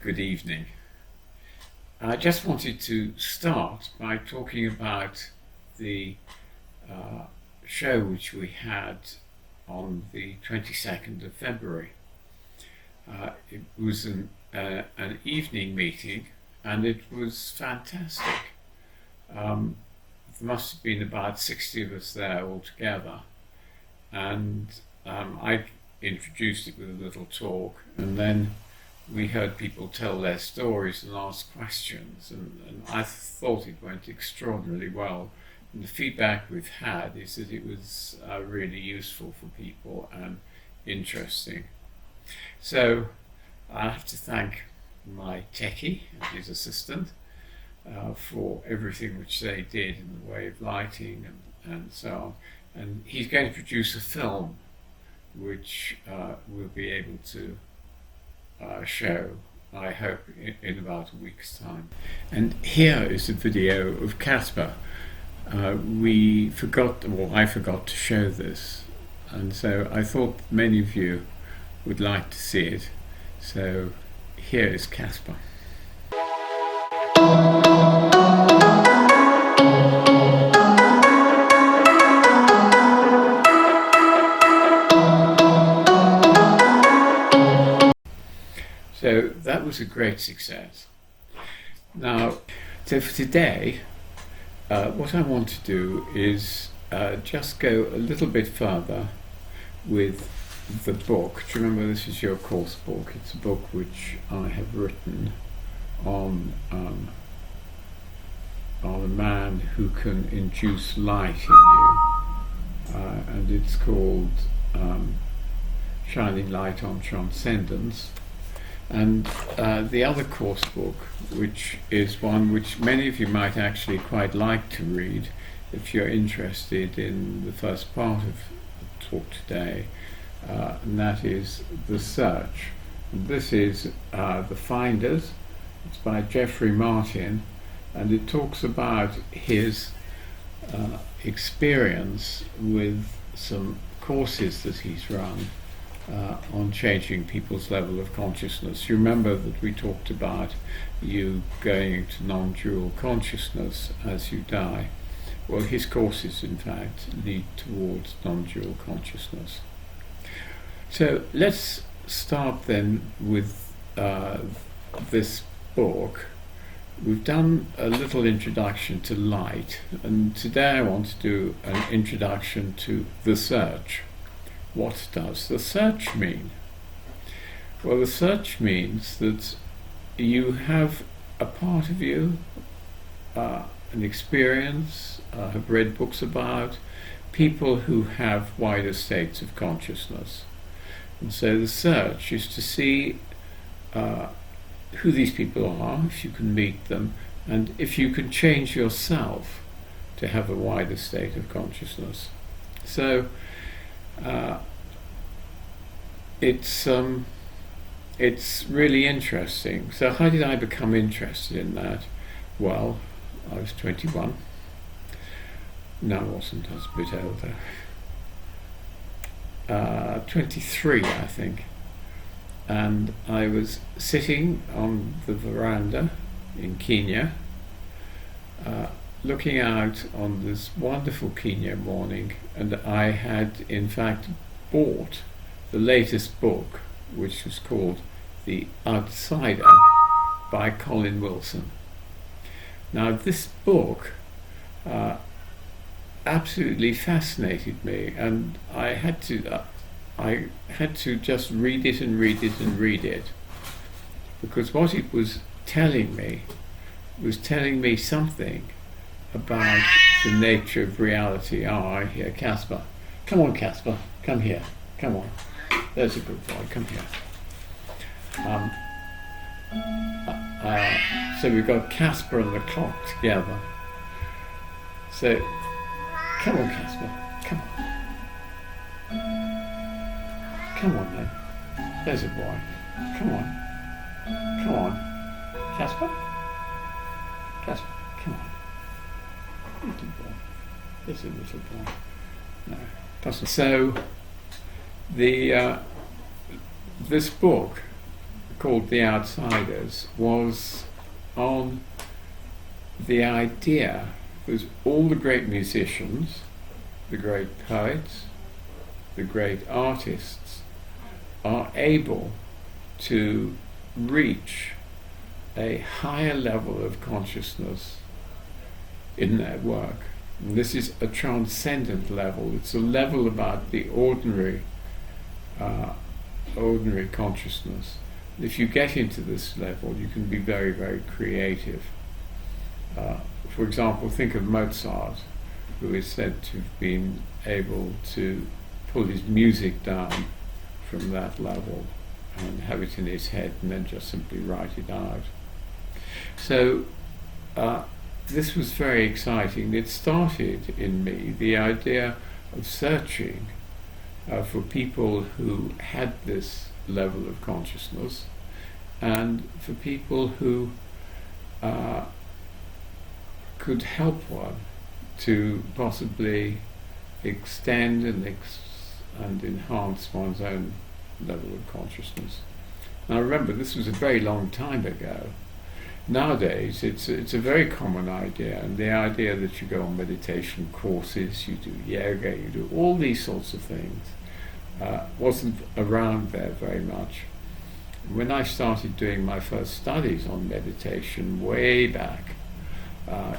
Good evening. I just wanted to start by talking about the show which we had on the 22nd of February. It was an evening meeting and it was fantastic. There must have been about 60 of us there altogether, and I introduced it with a little talk, and then we heard people tell their stories and ask questions, and I thought it went extraordinarily well. And the feedback we've had is that it was really useful for people and interesting. So I have to thank my techie and his assistant for everything which they did in the way of lighting and so on. And he's going to produce a film which we'll be able to show, I hope, in about a week's time. And here is a video of Casper. I forgot to show this, and so I thought many of you would like to see it. So here is Casper. So that was a great success. Now, so for today, what I want to do is just go a little bit further with the book. Do you remember this is your course book? It's a book which I have written on a man who can induce light in you, and it's called Shining Light on Transcendence. And the other course book, which is one which many of you might actually quite like to read if you're interested in the first part of the talk today, and that is The Search. And this is The Finders. It's by Geoffrey Martin, and it talks about his experience with some courses that he's run on changing people's level of consciousness. You remember that we talked about you going into non-dual consciousness as you die. Well, his courses, in fact, lead towards non-dual consciousness. So let's start then with this book. We've done a little introduction to light, and today I want to do an introduction to The Search. What does the search mean? Well, the search means that you have a part of you, an experience, have read books about people who have wider states of consciousness. And so the search is to see who these people are, if you can meet them, and if you can change yourself to have a wider state of consciousness. So it's really interesting. So how did I become interested in that? Well, I was 21. No, I wasn't. I was a bit older. 23, I think. And I was sitting on the veranda in Kenya, looking out on this wonderful Kenya morning, and I had in fact bought the latest book, which was called The Outsider by Colin Wilson. Now this book absolutely fascinated me, and I had to just read it and read it and read it, because what it was telling me something about the nature of reality. Oh, I hear Casper. Come on, Casper, come here. Come on. There's a good boy, come here. So we've got Casper and the clock together. So, come on, Casper, come on. Come on then. There's a boy. Come on. Come on. Casper? Casper, come on. Little boy. There's a little boy. No, doesn't. So, this book called The Outsiders was on the idea that all the great musicians, the great poets, the great artists are able to reach a higher level of consciousness in their work. And this is a transcendent level. It's a level about the ordinary consciousness. If you get into this level, you can be very, very creative. For example, think of Mozart, who is said to have been able to pull his music down from that level and have it in his head and then just simply write it out. So this was very exciting. It started in me the idea of searching for people who had this level of consciousness, and for people who could help one to possibly extend and enhance one's own level of consciousness. Now remember, this was a very long time ago. Nowadays it's a very common idea, and the idea that you go on meditation courses, you do yoga, you do all these sorts of things, wasn't around there very much. When I started doing my first studies on meditation way back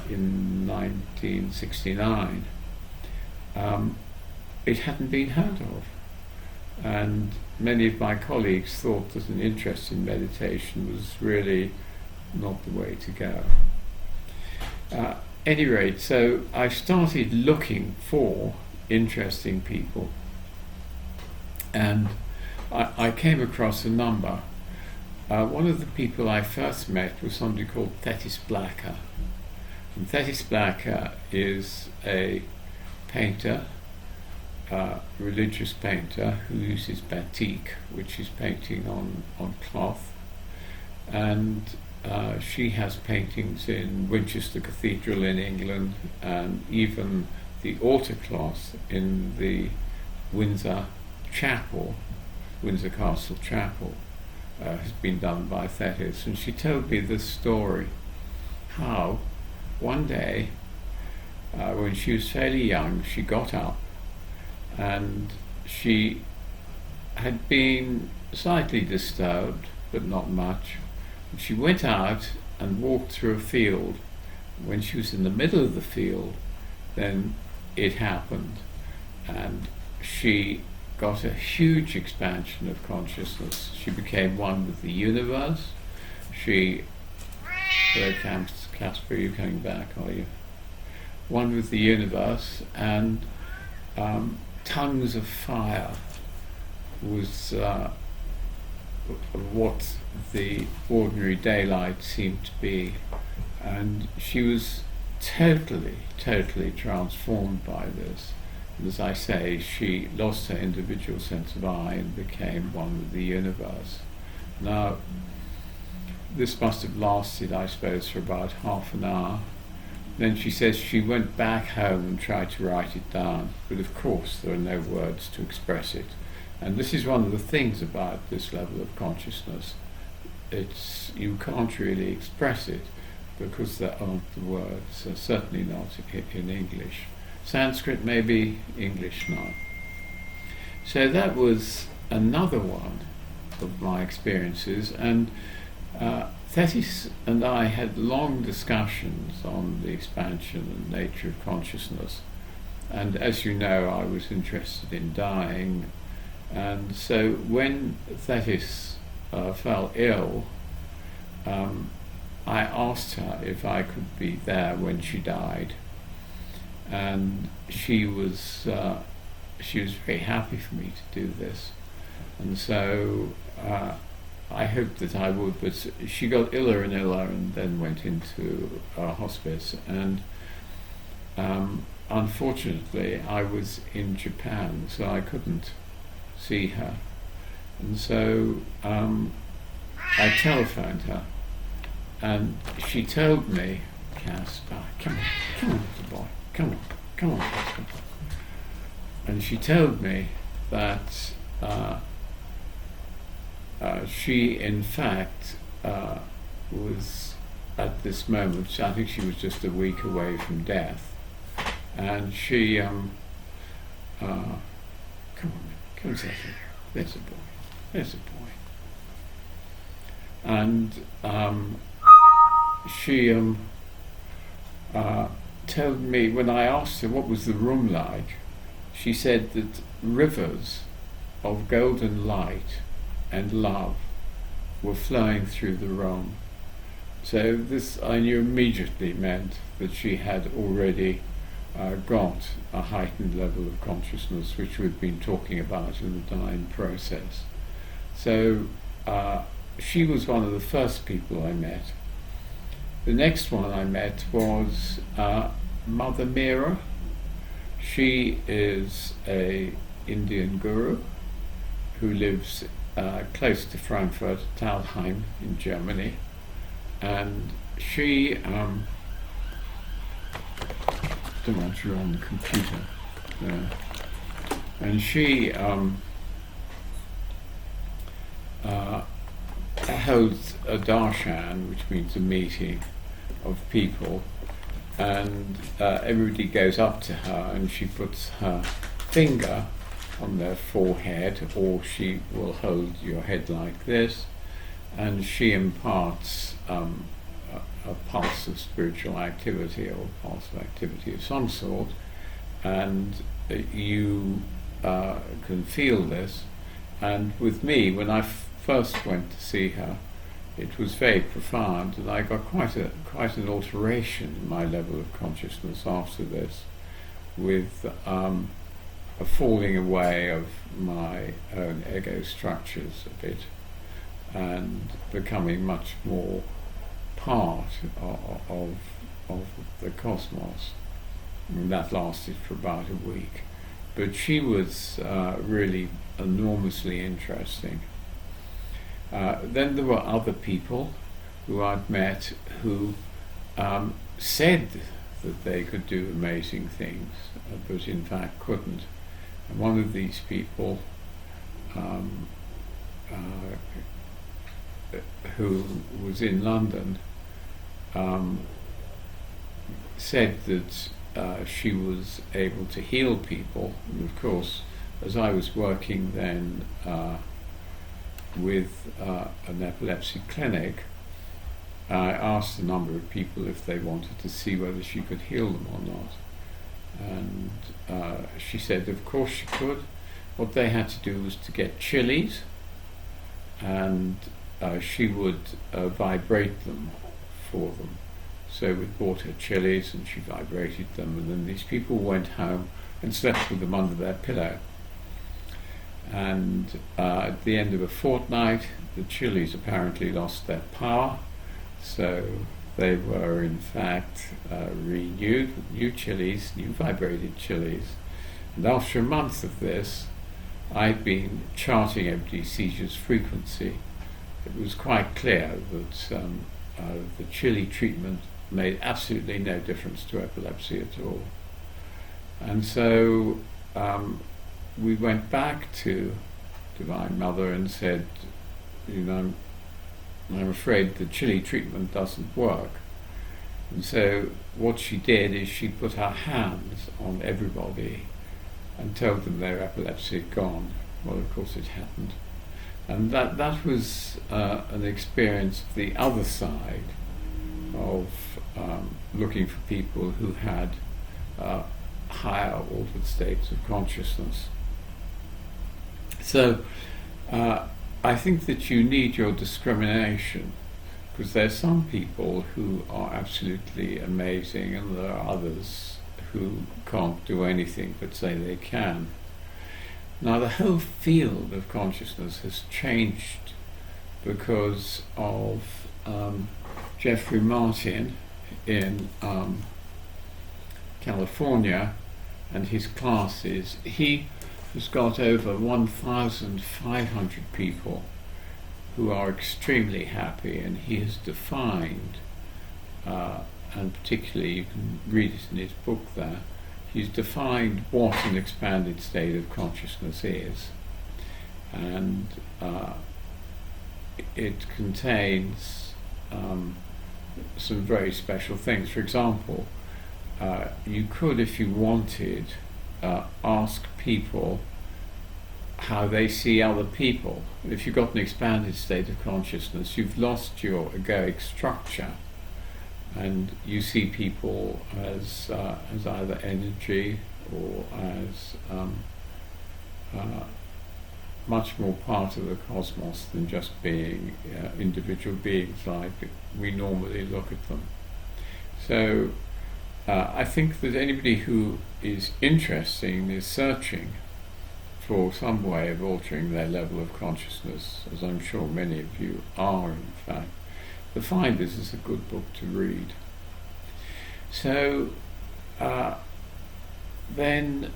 in 1969, it hadn't been heard of, and many of my colleagues thought that an interest in meditation was really not the way to go. Any rate, so I started looking for interesting people, and I came across a number. One of the people I first met was somebody called Thetis. And Thetis is a painter, religious painter, who uses batik, which is painting on cloth, and she has paintings in Winchester Cathedral in England, and even the altar cloth in the Windsor Castle Chapel has been done by Thetis. And she told me this story, how one day when she was fairly young, she got up and she had been slightly disturbed, but not much. She went out and walked through a field. When she was in the middle of the field, then it happened, and she got a huge expansion of consciousness. She became one with the universe. Hello Casper, are you coming back, are you? One with the universe, and tongues of fire was what the ordinary daylight seemed to be, and she was totally transformed by this. And as I say, she lost her individual sense of I and became one with the universe. Now, this must have lasted, I suppose, for about half an hour. Then she says she went back home and tried to write it down, but of course there are no words to express it. And this is one of the things about this level of consciousness. You can't really express it because there aren't the words, certainly not in English. Sanskrit maybe, English not. So that was another one of my experiences, and Thetis and I had long discussions on the expansion and nature of consciousness. And as you know, I was interested in dying. And so when Thetis fell ill, I asked her if I could be there when she died, and she was very happy for me to do this, and so I hoped that I would. But she got iller and iller, and then went into hospice, and unfortunately I was in Japan, so I couldn't see her, and so I telephoned her, and she told me, Casper, come on, little boy, come on, Casper. And she told me that she in fact was at this moment, I think she was just a week away from death, and she come on, Zephyr, there's a boy, there's a boy. And she told me, when I asked her what was the room like, she said that rivers of golden light and love were flowing through the room. So this, I knew immediately, meant that she had already got a heightened level of consciousness, which we've been talking about in the dying process. So she was one of the first people I met. The next one I met was Mother Meera. She is a Indian guru who lives close to Frankfurt, Thalheim in Germany, and she don't want you on the computer. And she holds a darshan, which means a meeting of people, and everybody goes up to her and she puts her finger on their forehead, or she will hold your head like this, and she imparts a pulse of spiritual activity, or a pulse of activity of some sort, and you can feel this. And with me, when I first went to see her, it was very profound, and I got quite an alteration in my level of consciousness after this, with a falling away of my own ego structures a bit, and becoming much more part of the cosmos. And that lasted for about a week. But she was really enormously interesting. Then there were other people who I'd met who said that they could do amazing things, but in fact couldn't. And one of these people who was in London said that she was able to heal people. And of course, as I was working then with an epilepsy clinic, I asked a number of people if they wanted to see whether she could heal them or not. And she said of course she could. What they had to do was to get chilies, and she would vibrate them for them. So we bought her chilies and she vibrated them, and then these people went home and slept with them under their pillow. And at the end of a fortnight, the chilies apparently lost their power, so they were in fact renewed with new chilies, new vibrated chilies. And after a month of this, I'd been charting empty seizures frequency. It was quite clear that the chili treatment made absolutely no difference to epilepsy at all. And so we went back to Divine Mother and said, I'm afraid the chili treatment doesn't work. And so what she did is she put her hands on everybody and told them their epilepsy had gone. Well, of course it hadn't. And that was an experience of the other side of looking for people who had higher altered states of consciousness. So I think that you need your discrimination, because there are some people who are absolutely amazing and there are others who can't do anything but say they can. Now the whole field of consciousness has changed because of Jeffrey Martin in California and his classes. He has got over 1,500 people who are extremely happy, and he has defined, and particularly you can read it in his book there, he's defined what an expanded state of consciousness is. And it contains some very special things. For example, you could, if you wanted, ask people how they see other people. If you've got an expanded state of consciousness, you've lost your egoic structure, and you see people as either energy or as much more part of the cosmos than just being individual beings like we normally look at them. So I think that anybody who is interested is searching for some way of altering their level of consciousness, as I'm sure many of you are in fact, to find this is a good book to read. So then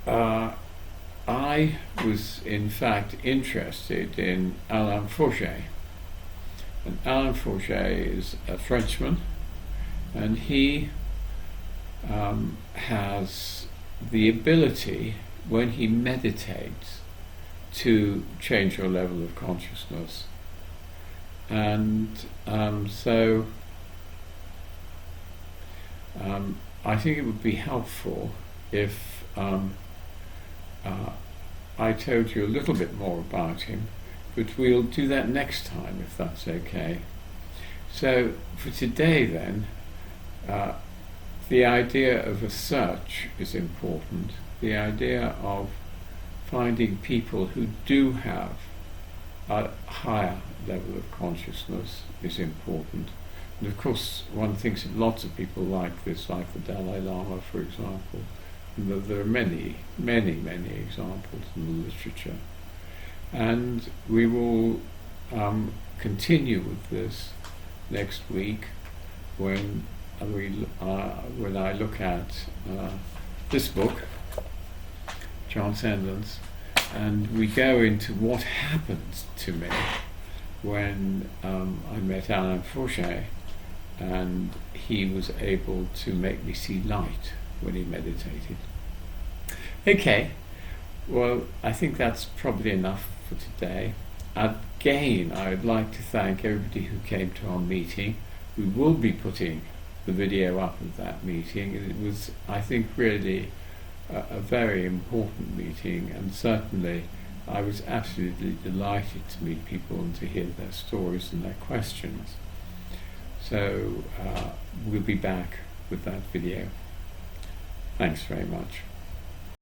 I was in fact interested in Alain Fouché. And Alain Fouché is a Frenchman, and he has the ability, when he meditates, to change your level of consciousness. And so I think it would be helpful if I told you a little bit more about him, but we'll do that next time if that's okay. So for today then, the idea of a search is important. The idea of finding people who do have a higher level of consciousness is important. And of course one thinks that lots of people like this, like the Dalai Lama for example. And there are many examples in the literature. And we will continue with this next week when I look at this book, Transcendence, and we go into what happened to me when I met Alain Fouché, and he was able to make me see light when he meditated. Okay, well, I think that's probably enough for today. Again, I would like to thank everybody who came to our meeting. We will be putting the video up of that meeting. It was, I think, really a very important meeting, and certainly I was absolutely delighted to meet people and to hear their stories and their questions. So we'll be back with that video. Thanks very much.